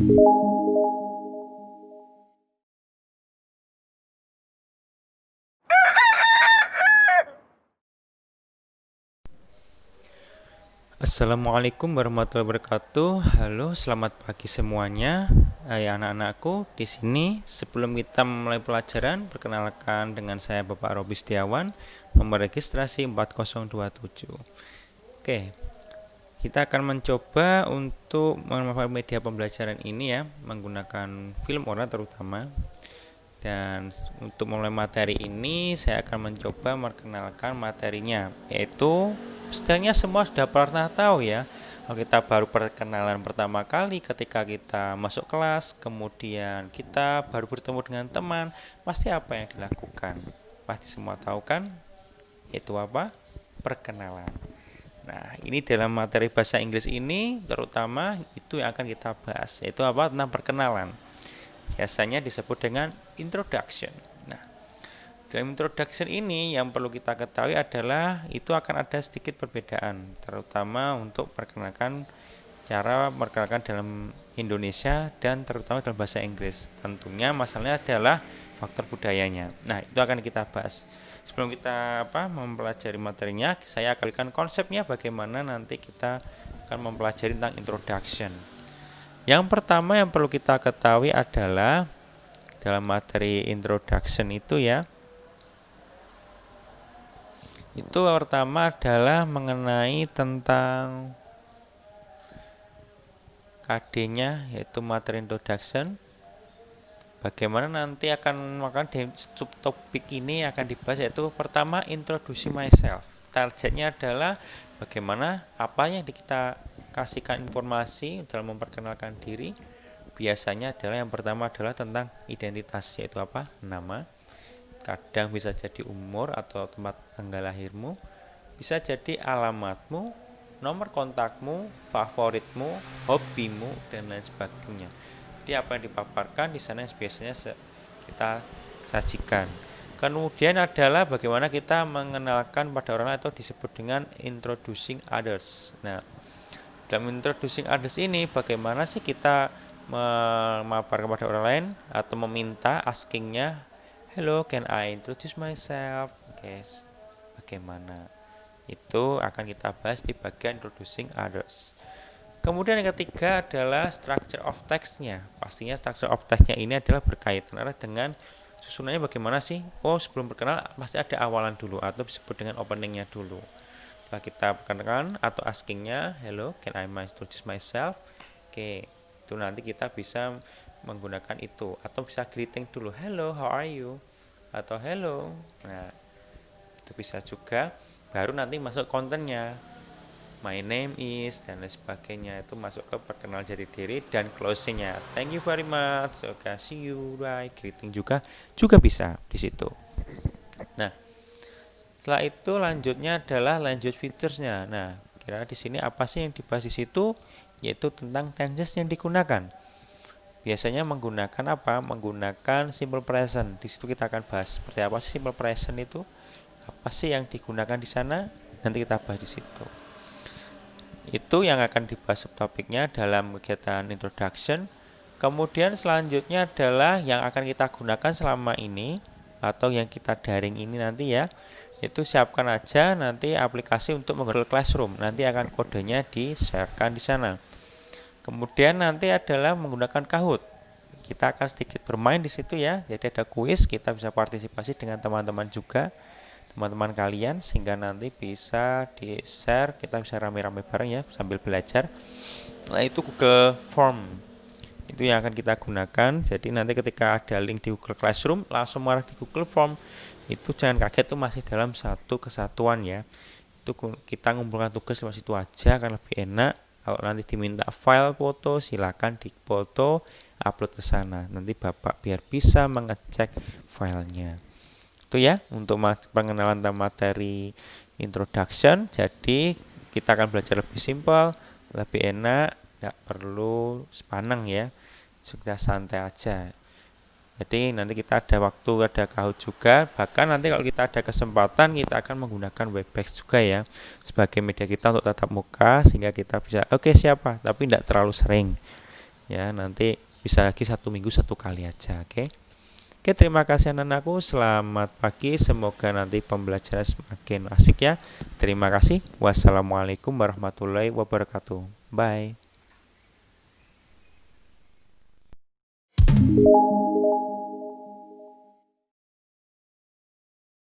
Assalamualaikum warahmatullahi wabarakatuh. Halo, selamat pagi semuanya. Anak-anakku, di sini sebelum kita mulai pelajaran, perkenalkan dengan saya Bapak Robi Setiawan, nomor registrasi 4027. Oke, kita akan mencoba untuk memanfaatkan media pembelajaran ini ya, menggunakan film orang terutama. Dan untuk mulai materi ini saya akan mencoba memperkenalkan materinya, yaitu sebenarnya semua sudah pernah tahu ya. Kalau kita baru perkenalan pertama kali ketika kita masuk kelas, kemudian kita baru bertemu dengan teman, pasti apa yang dilakukan? Pasti semua tahu kan? Itu apa? Perkenalan. Nah, ini dalam materi bahasa Inggris ini terutama itu yang akan kita bahas, yaitu apa? Tentang perkenalan. Biasanya disebut dengan introduction. Nah, dalam introduction ini yang perlu kita ketahui adalah itu akan ada sedikit perbedaan, terutama untuk perkenalkan cara memperkenalkan dalam Indonesia dan terutama dalam bahasa Inggris. Tentunya masalahnya adalah faktor budayanya. Nah, itu akan kita bahas. Sebelum kita mempelajari materinya, saya akan berikan konsepnya bagaimana nanti kita akan mempelajari tentang introduction. Yang pertama yang perlu kita ketahui adalah dalam materi introduction itu ya, itu pertama adalah mengenai tentang KD-nya, yaitu materi introduction. Bagaimana nanti akan di subtopik ini akan dibahas, yaitu pertama introducing myself. Targetnya adalah bagaimana apa yang kita kasihkan informasi dalam memperkenalkan diri. Biasanya adalah yang pertama adalah tentang identitas, yaitu apa? Nama. Kadang bisa jadi umur atau tempat tanggal lahirmu, bisa jadi alamatmu, nomor kontakmu, favoritmu, hobimu, dan lain sebagainya. Jadi apa yang dipaparkan di sana biasanya kita sajikan. Kemudian adalah bagaimana kita mengenalkan pada orang lain atau disebut dengan introducing others. Nah, dalam introducing others ini bagaimana sih kita memaparkan kepada orang lain atau meminta askingnya, hello, can I introduce myself? Oke, bagaimana? Itu akan kita bahas di bagian introducing others. Kemudian yang ketiga adalah structure of text-nya. Pastinya structure of text-nya ini adalah berkaitan dengan susunannya bagaimana sih? Oh, sebelum berkenal pasti ada awalan dulu atau disebut dengan opening-nya dulu. Setelah kita perkenalkan atau askingnya, hello, can I introduce myself? Oke, itu nanti kita bisa menggunakan itu atau bisa greeting dulu, hello, how are you? Atau hello. Nah, itu bisa juga. Baru nanti masuk kontennya, my name is dan lain sebagainya, itu masuk ke perkenalan jati diri dan closingnya, thank you very much, okay, see you, bye, greeting juga bisa di situ. Nah, setelah itu lanjutnya adalah lanjut featuresnya. Nah, kira di sini apa sih yang dibahas di situ? Yaitu tentang tenses yang digunakan. Biasanya menggunakan apa? Menggunakan simple present. Di situ kita akan bahas seperti apa sih simple present itu. Apa sih yang digunakan di sana? Nanti kita bahas di situ. Itu yang akan dibahas subtopiknya dalam kegiatan introduction. Kemudian selanjutnya adalah yang akan kita gunakan selama ini atau yang kita daring ini nanti ya. Itu siapkan aja nanti aplikasi untuk menggunakan Classroom. Nanti akan kodenya di-sharekan di sana. Kemudian nanti adalah menggunakan Kahoot. Kita akan sedikit bermain di situ ya. Jadi ada kuis, kita bisa partisipasi dengan teman-teman juga, teman-teman kalian, sehingga nanti bisa di-share, kita bisa rame-rame bareng ya sambil belajar. Nah, itu Google Form. Itu yang akan kita gunakan. Jadi nanti ketika ada link di Google Classroom, langsung marah di Google Form. Itu jangan kaget, itu masih dalam satu kesatuan ya. Itu kita ngumpulkan tugas di situ aja akan lebih enak. Kalau nanti diminta file foto, silakan dipoto, upload ke sana. Nanti Bapak biar bisa mengecek filenya. Itu ya untuk pengenalan tentang materi introduction. Jadi kita akan belajar lebih simpel, lebih enak, tidak perlu sepaneng ya. Sudah santai aja. Jadi nanti kita ada waktu, ada Kahoot juga. Bahkan nanti kalau kita ada kesempatan, kita akan menggunakan Webex juga ya sebagai media kita untuk tatap muka, sehingga kita bisa oke siapa, tapi tidak terlalu sering. Ya, nanti bisa lagi 1 minggu 1 kali aja, oke. Oke, terima kasih anak-anakku. Selamat pagi. Semoga nanti pembelajaran semakin asik ya. Terima kasih. Wassalamualaikum warahmatullahi wabarakatuh. Bye.